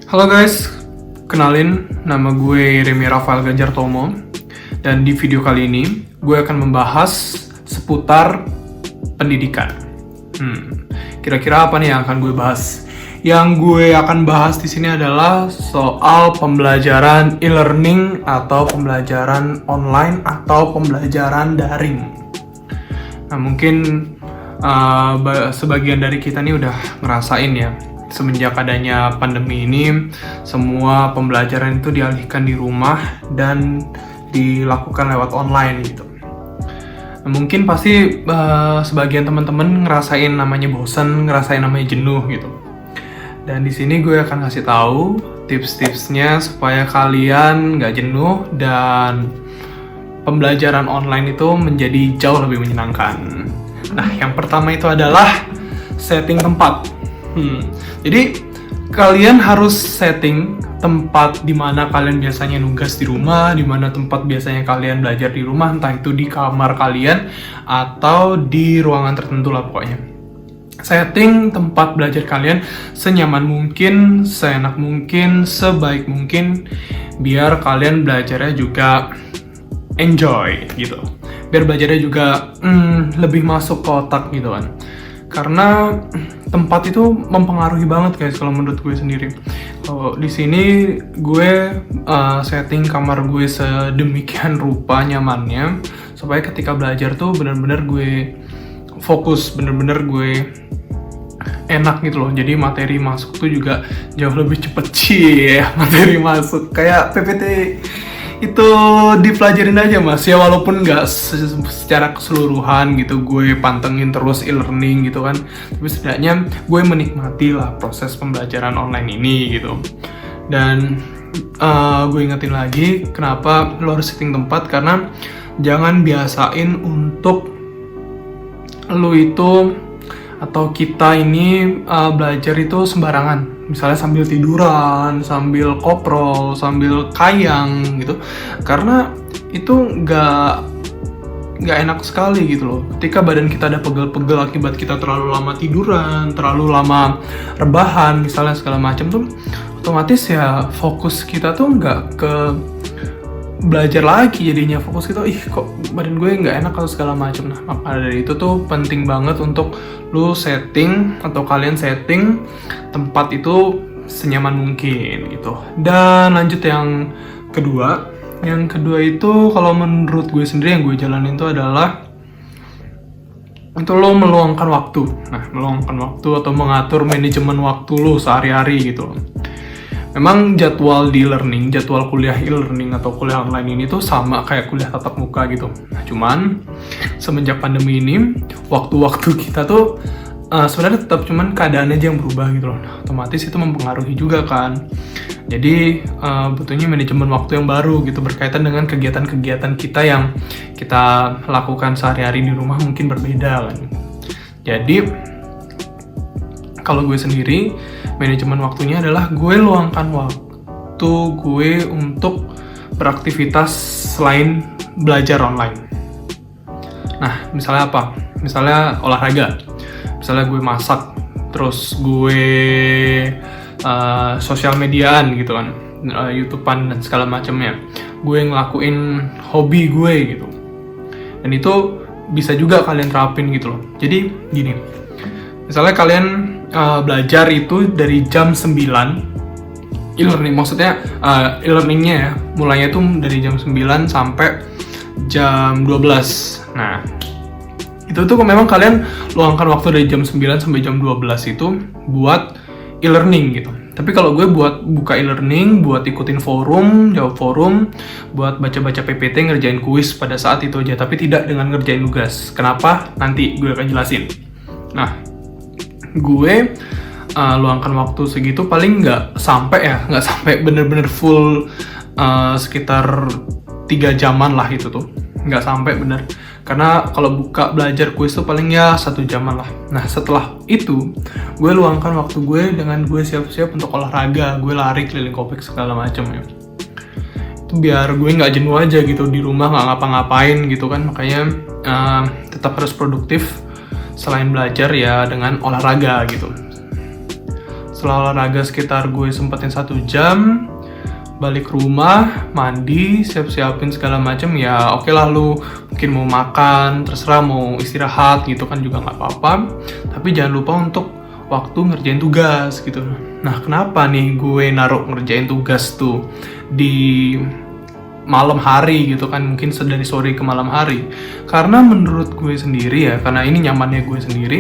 Halo guys, kenalin nama gue Remy Rafael Ganjar Tomo. Dan di video kali ini gue akan membahas seputar pendidikan. Kira-kira apa nih yang akan gue bahas? Yang gue akan bahas di sini adalah soal pembelajaran e-learning atau pembelajaran online atau pembelajaran daring. Nah mungkin sebagian dari kita nih udah ngerasain ya, semenjak adanya pandemi ini semua pembelajaran itu dialihkan di rumah dan dilakukan lewat online gitu. Nah, mungkin pasti sebagian teman-teman ngerasain namanya bosan, ngerasain namanya jenuh gitu. Dan di sini gue akan kasih tahu tips-tipsnya supaya kalian nggak jenuh dan pembelajaran online itu menjadi jauh lebih menyenangkan. Nah, yang pertama itu adalah setting tempat. Jadi kalian harus setting tempat di mana kalian biasanya nugas di rumah, di mana tempat biasanya kalian belajar di rumah, entah itu di kamar kalian atau di ruangan tertentu lah pokoknya. Setting tempat belajar kalian senyaman mungkin, seenak mungkin, sebaik mungkin, biar kalian belajarnya juga enjoy gitu. Biar belajarnya juga lebih masuk ke otak gitu kan. Karena tempat itu mempengaruhi banget guys kalau menurut gue sendiri. Kalau di sini gue setting kamar gue sedemikian rupa nyamannya supaya ketika belajar tuh benar-benar gue fokus, benar-benar gue enak gitu loh. Jadi materi masuk tuh juga jauh lebih cepet ya. Materi masuk kayak PPT itu dipelajarin aja mas ya, walaupun nggak secara keseluruhan gitu gue pantengin terus e-learning gitu kan, tapi setidaknya gue menikmati lah proses pembelajaran online ini gitu. Dan gue ingetin lagi kenapa lo harus setting tempat, karena jangan biasain untuk lo itu atau kita ini belajar itu sembarangan, misalnya sambil tiduran, sambil koprol, sambil kayang gitu, karena itu nggak enak sekali gitu loh. Ketika badan kita ada pegel-pegel akibat kita terlalu lama tiduran, terlalu lama rebahan misalnya segala macam tuh, otomatis ya fokus kita tuh nggak ke belajar lagi, jadinya fokus kita kok badan gue nggak enak atau segala macam. Nah maka dari itu tuh penting banget untuk lu setting atau kalian setting tempat itu senyaman mungkin gitu. Dan lanjut yang kedua itu kalau menurut gue sendiri yang gue jalanin itu adalah untuk lo meluangkan waktu. Nah meluangkan waktu atau mengatur manajemen waktu lo sehari-hari gitu. Memang jadwal di learning, jadwal kuliah e-learning atau kuliah online ini tuh sama kayak kuliah tatap muka gitu. Nah, cuman semenjak pandemi ini, waktu-waktu kita tuh sebenarnya tetap cuman keadaan aja yang berubah gitu loh. Nah, otomatis itu mempengaruhi juga kan. Jadi butuhnya manajemen waktu yang baru gitu, berkaitan dengan kegiatan-kegiatan kita yang kita lakukan sehari-hari di rumah mungkin berbeda kan. Jadi kalau gue sendiri, manajemen waktunya adalah gue luangkan waktu gue untuk beraktivitas selain belajar online. Nah, misalnya apa? Misalnya olahraga, misalnya gue masak, terus gue sosial mediaan gitu kan, YouTubean dan segala macamnya. Gue ngelakuin hobi gue gitu. Dan itu bisa juga kalian terapin gitu loh. Jadi gini, misalnya kalian belajar itu dari jam 9 e-learning, maksudnya e-learningnya ya, mulainya tuh dari jam 9 sampai jam 12. Nah, itu tuh memang kalian luangkan waktu dari jam 9 sampai jam 12 itu buat e-learning gitu. Tapi kalau gue buat buka e-learning, buat ikutin forum, jawab forum, buat baca-baca PPT, ngerjain kuis pada saat itu aja, tapi tidak dengan ngerjain tugas. Kenapa? Nanti gue akan jelasin. Nah, gue luangkan waktu segitu paling nggak sampai bener-bener full sekitar 3 jaman lah itu tuh, nggak sampai bener, karena kalau buka belajar kuis tuh paling ya 1 jaman lah. Nah setelah itu gue luangkan waktu gue dengan gue siap-siap untuk olahraga, gue lari keliling kompleks segala macam ya. Itu biar gue nggak jenuh aja gitu di rumah nggak ngapa-ngapain gitu kan, makanya tetap harus produktif selain belajar ya dengan olahraga gitu. Setelah olahraga sekitar gue sempetin 1 jam, balik rumah, mandi, siap-siapin segala macam. Ya oke lah, lu mungkin mau makan, terserah mau istirahat gitu kan juga nggak apa-apa. Tapi jangan lupa untuk waktu ngerjain tugas gitu. Nah, kenapa nih gue naruh ngerjain tugas tuh di malam hari gitu kan, mungkin dari sore ke malam hari? Karena menurut gue sendiri ya, karena ini nyamannya gue sendiri,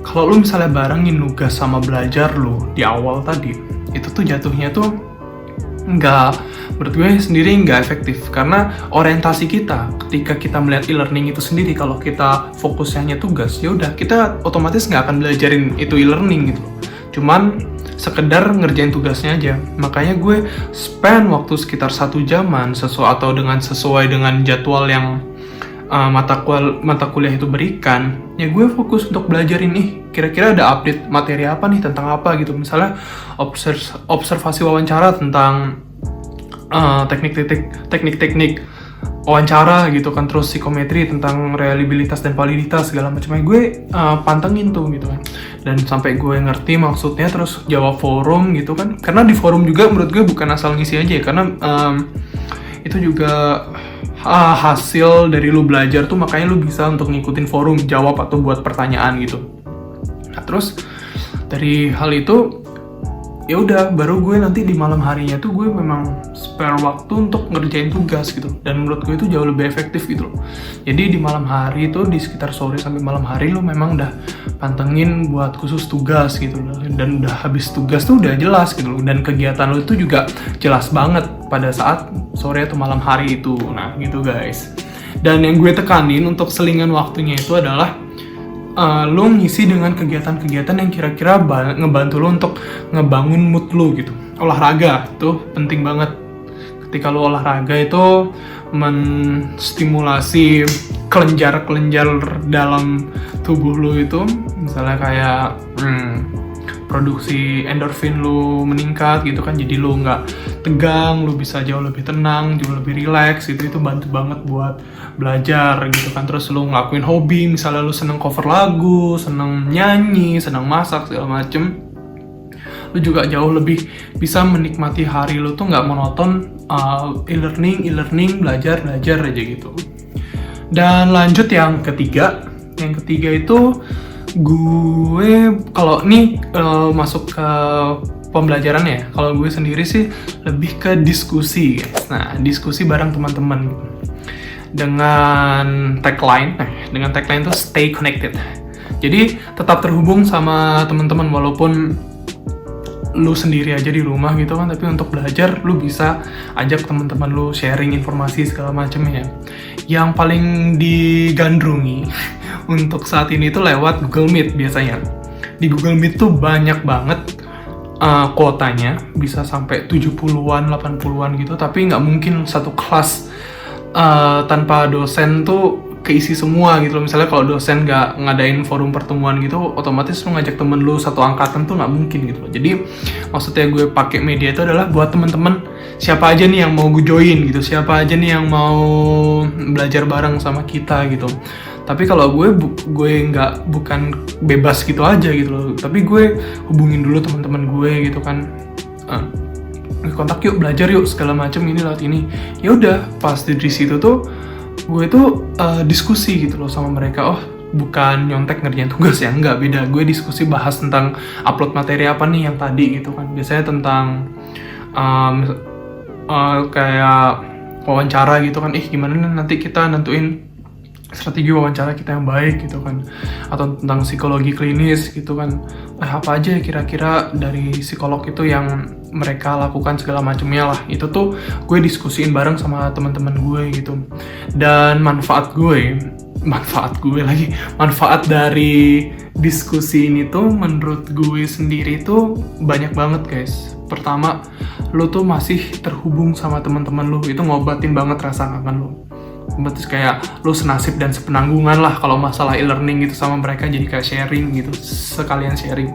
kalau lu misalnya barengin nugas sama belajar lu di awal tadi, itu tuh jatuhnya tuh menurut gue sendiri nggak efektif. Karena orientasi kita ketika kita melihat e-learning itu sendiri, kalau kita fokusnya hanya tugas, ya udah kita otomatis nggak akan belajarin itu e-learning gitu, cuman sekedar ngerjain tugasnya aja. Makanya gue spend waktu sekitar 1 jaman sesuai dengan jadwal yang mata kuliah itu berikan. Ya gue fokus untuk belajarin kira-kira ada update materi apa nih, tentang apa gitu. Misalnya observasi wawancara tentang teknik-teknik wawancara gitu kan, terus psikometri tentang reliabilitas dan validitas segala macamnya gue pantengin tuh gitu kan, dan sampai gue ngerti maksudnya, terus jawab forum gitu kan. Karena di forum juga menurut gue bukan asal ngisi aja ya, karena itu juga hasil dari lu belajar tuh, makanya lu bisa untuk ngikutin forum, jawab atau buat pertanyaan gitu. Nah, terus dari hal itu ya udah, baru gue nanti di malam harinya tuh gue memang spare waktu untuk ngerjain tugas gitu, dan menurut gue itu jauh lebih efektif gitu loh. Jadi di malam hari itu, di sekitar sore sampai malam hari, lo memang udah pantengin buat khusus tugas gitu loh, dan udah habis tugas tuh udah jelas gitu loh, dan kegiatan lo itu juga jelas banget pada saat sore atau malam hari itu. Nah gitu guys. Dan yang gue tekanin untuk selingan waktunya itu adalah lo ngisi dengan kegiatan-kegiatan yang kira-kira ngebantu lo untuk ngebangun mood lo gitu. Olahraga itu penting banget. Ketika lo olahraga itu menstimulasi kelenjar-kelenjar dalam tubuh lo itu, misalnya kayak produksi endorfin lo meningkat gitu kan, jadi lo nggak tegang, lo bisa jauh lebih tenang, jauh lebih rileks gitu. Itu bantu banget buat belajar gitu kan. Terus lo ngelakuin hobi, misalnya lo seneng cover lagu, seneng nyanyi, seneng masak segala macem, lo juga jauh lebih bisa menikmati hari lo tuh nggak monoton, e-learning, belajar aja gitu. Dan lanjut yang ketiga itu gue, kalau ini masuk ke pembelajaran ya, kalau gue sendiri sih lebih ke diskusi guys. Nah, diskusi bareng teman-teman gitu. Dengan tagline tuh stay connected. Jadi tetap terhubung sama teman-teman walaupun lu sendiri aja di rumah gitu kan, tapi untuk belajar lu bisa ajak teman-teman lu sharing informasi segala macamnya. Yang paling digandrungi untuk saat ini itu lewat Google Meet biasanya. Di Google Meet tuh banyak banget kuotanya, bisa sampai 70-an, 80-an gitu, tapi nggak mungkin satu kelas tanpa dosen tuh keisi semua gitu loh. Misalnya kalau dosen nggak ngadain forum pertemuan gitu, otomatis lu ngajak temen lu satu angkatan tuh nggak mungkin gitu loh. Jadi maksudnya gue pakai media itu adalah buat temen-temen siapa aja nih yang mau gue join gitu, siapa aja nih yang mau belajar bareng sama kita gitu. Tapi kalau gue bukan bebas gitu aja gitu loh, tapi gue hubungin dulu teman-teman gue gitu kan, kontak yuk, belajar yuk segala macam ini lewat ini. Ya udah, pas di situ tuh gue tuh diskusi gitu loh sama mereka. Oh, bukan nyontek ngerjain tugas ya, enggak, beda. Gue diskusi bahas tentang upload materi apa nih yang tadi gitu kan. Biasanya tentang kayak wawancara gitu kan. Gimana nanti kita nentuin strategi wawancara kita yang baik gitu kan, atau tentang psikologi klinis gitu kan. Apa aja kira-kira dari psikolog itu yang mereka lakukan segala macamnya lah. Itu tuh gue diskusiin bareng sama teman-teman gue gitu. Dan manfaat dari diskusi ini tuh menurut gue sendiri tuh banyak banget guys. Pertama, lo tuh masih terhubung sama teman-teman lo, itu ngobatin banget rasa kangen lo. Berarti kayak lo senasib dan sepenanggungan lah kalau masalah e-learning gitu sama mereka, jadi kayak sharing gitu, sekalian sharing.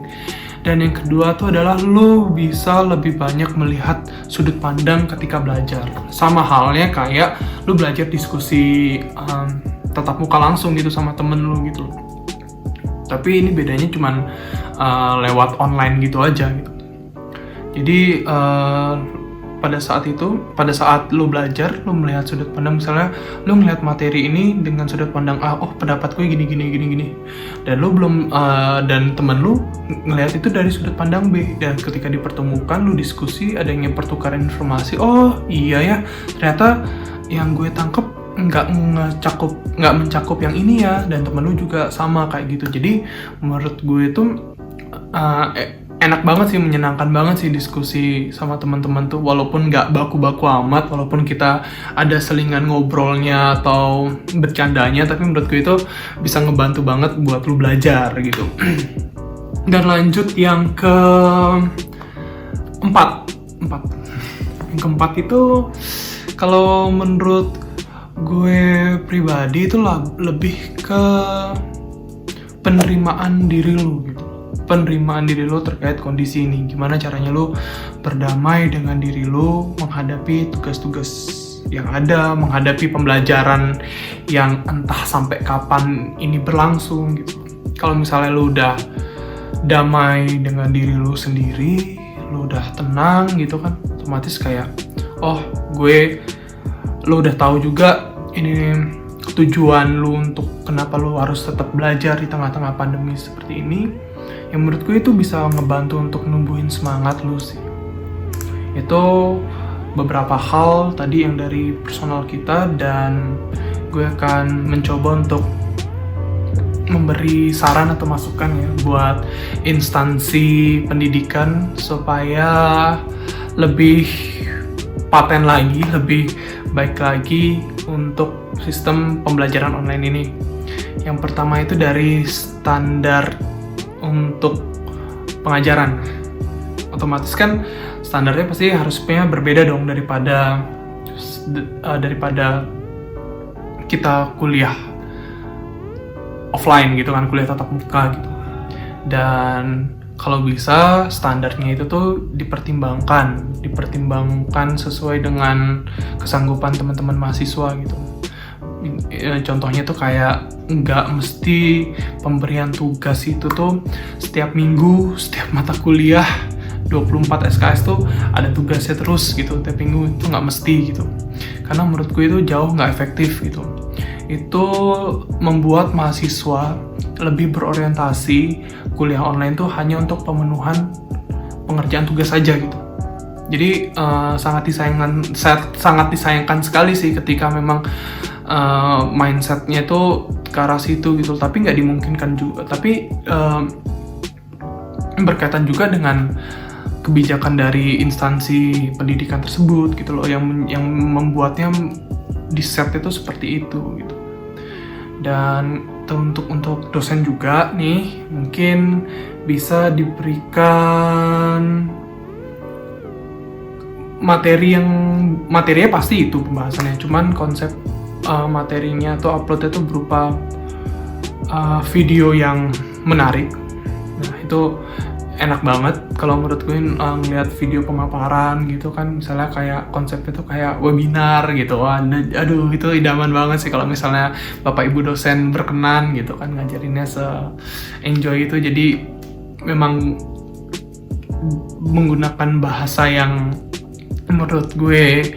Dan yang kedua tuh adalah lo bisa lebih banyak melihat sudut pandang ketika belajar. Sama halnya kayak lo belajar diskusi tatap muka langsung gitu sama temen lo gitu. Tapi ini bedanya cuman lewat online gitu aja gitu. Jadi pada saat lu belajar, lu melihat sudut pandang, misalnya lu melihat materi ini dengan sudut pandang A, oh pendapat gue gini, dan lu belum dan temen lu ngelihat itu dari sudut pandang B, dan ketika dipertemukan lu diskusi, adanya pertukaran informasi, oh iya ya ternyata yang gue tangkep nggak mencakup yang ini ya, dan temen lu juga sama kayak gitu. Jadi menurut gue itu enak banget sih, menyenangkan banget sih diskusi sama teman-teman tuh, walaupun nggak baku-baku amat, walaupun kita ada selingan ngobrolnya atau bercandanya, tapi menurut gue itu bisa ngebantu banget buat lu belajar gitu. Dan lanjut yang keempat. Yang keempat itu kalau menurut gue pribadi itu lebih ke penerimaan diri lu gitu. Penerimaan diri lo terkait kondisi ini, gimana caranya lo berdamai dengan diri lo menghadapi tugas-tugas yang ada, menghadapi pembelajaran yang entah sampai kapan ini berlangsung gitu. Kalau misalnya lo udah damai dengan diri lo sendiri, lo udah tenang gitu kan, otomatis kayak lo udah tahu juga ini tujuan lo untuk kenapa lo harus tetap belajar di tengah-tengah pandemi seperti ini. Yang menurut gue itu bisa ngebantu untuk numbuhin semangat lu sih. Itu beberapa hal tadi yang dari personal kita, dan gue akan mencoba untuk memberi saran atau masukan ya buat instansi pendidikan supaya lebih paten lagi, lebih baik lagi untuk sistem pembelajaran online ini. Yang pertama itu dari standar untuk pengajaran. Otomatis kan standarnya pasti harusnya berbeda dong daripada kita kuliah offline gitu kan, kuliah tatap muka gitu. Dan kalau bisa standarnya itu tuh dipertimbangkan sesuai dengan kesanggupan teman-teman mahasiswa gitu. Contohnya tuh kayak nggak mesti pemberian tugas itu tuh setiap minggu, setiap mata kuliah 24 SKS tuh ada tugasnya terus gitu tiap minggu, itu nggak mesti gitu. Karena menurut gue itu jauh nggak efektif gitu. Itu membuat mahasiswa lebih berorientasi kuliah online tuh hanya untuk pemenuhan pengerjaan tugas saja gitu. Jadi sangat disayangkan sekali sih ketika memang mindsetnya itu ke arah situ gitu, tapi nggak dimungkinkan juga. Tapi berkaitan juga dengan kebijakan dari instansi pendidikan tersebut gitu loh, yang membuatnya di set itu seperti itu gitu. Dan untuk dosen juga nih mungkin bisa diberikan materinya pasti itu pembahasannya, cuman konsep materinya atau upload itu berupa video yang menarik. Nah itu enak banget kalau menurut gue ngeliat video pemaparan gitu kan, misalnya kayak konsepnya tuh kayak webinar gitu. Aduh itu idaman banget sih kalau misalnya bapak ibu dosen berkenan gitu kan ngajarinnya se-enjoy itu. Jadi memang menggunakan bahasa yang menurut gue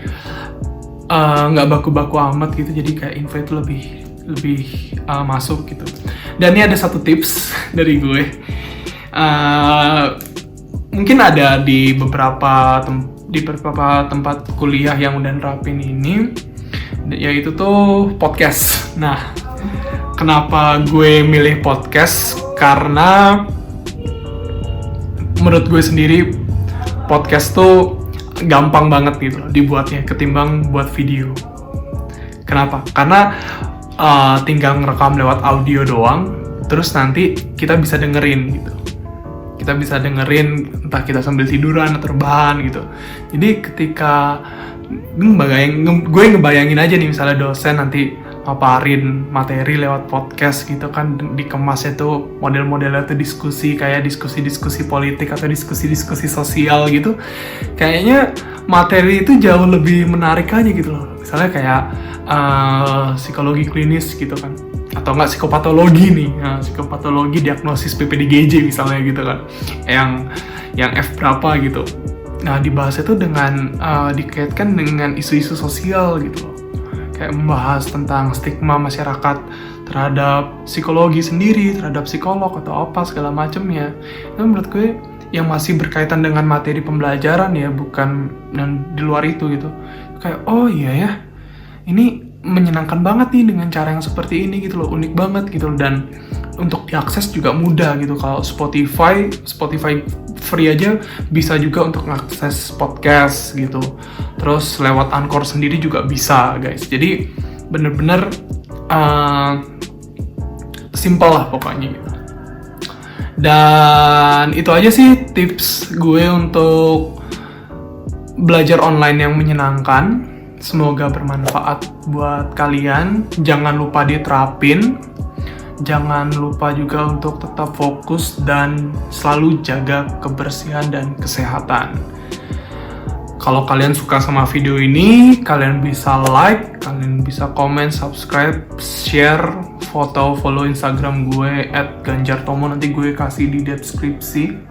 nggak baku-baku amat gitu, jadi kayak info itu lebih masuk gitu. Dan ini ada satu tips dari gue, mungkin ada di beberapa tempat kuliah yang udah nerapin ini, yaitu tuh podcast. Nah, kenapa gue milih podcast? Karena menurut gue sendiri podcast tuh gampang banget gitu dibuatnya ketimbang buat video. Kenapa? Karena tinggal ngerekam lewat audio doang, terus nanti kita bisa dengerin gitu. Kita bisa dengerin entah kita sambil tiduran atau rebahan gitu. Jadi ketika gue ngebayangin aja nih, misalnya dosen nanti paparin materi lewat podcast gitu kan, dikemasnya tuh model-modelnya tuh diskusi politik atau diskusi sosial gitu. Kayaknya materi itu jauh lebih menarik aja gitu loh. Misalnya kayak psikologi klinis gitu kan, atau enggak psikopatologi nih, psikopatologi diagnosis PPDGJ misalnya gitu kan, yang F berapa gitu. Nah, dibahas itu dengan dikaitkan dengan isu-isu sosial gitu loh, kayak membahas tentang stigma masyarakat terhadap psikologi sendiri, terhadap psikolog atau apa segala macamnya. Itu menurut gue yang masih berkaitan dengan materi pembelajaran ya, bukan dan di luar itu gitu. Kayak oh iya ya, ini menyenangkan banget nih dengan cara yang seperti ini gitu loh, unik banget gitu loh. Dan untuk diakses juga mudah gitu. Kalau Spotify free aja bisa juga untuk mengakses podcast gitu. Terus lewat Anchor sendiri juga bisa guys. Jadi bener-bener simple lah pokoknya gitu. Dan itu aja sih tips gue untuk belajar online yang menyenangkan. Semoga bermanfaat buat kalian. Jangan lupa diterapin. Jangan lupa juga untuk tetap fokus dan selalu jaga kebersihan dan kesehatan. Kalau kalian suka sama video ini, kalian bisa like, kalian bisa komen, subscribe, share, foto, follow Instagram gue @ganjartomo, nanti gue kasih di deskripsi.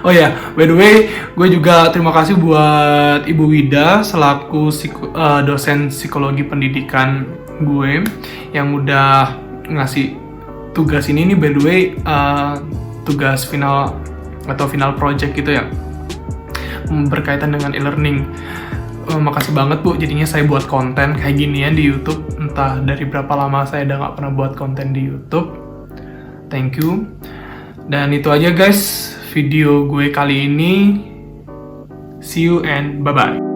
Oh ya, by the way, gue juga terima kasih buat Ibu Wida selaku dosen psikologi pendidikan gue yang udah ngasih tugas ini nih. By the way, tugas final atau final project gitu ya, berkaitan dengan e-learning. Makasih banget Bu, jadinya saya buat konten kayak ginian di YouTube. Entah dari berapa lama saya udah gak pernah buat konten di YouTube. Thank you. Dan itu aja guys video gue kali ini. See you and bye-bye.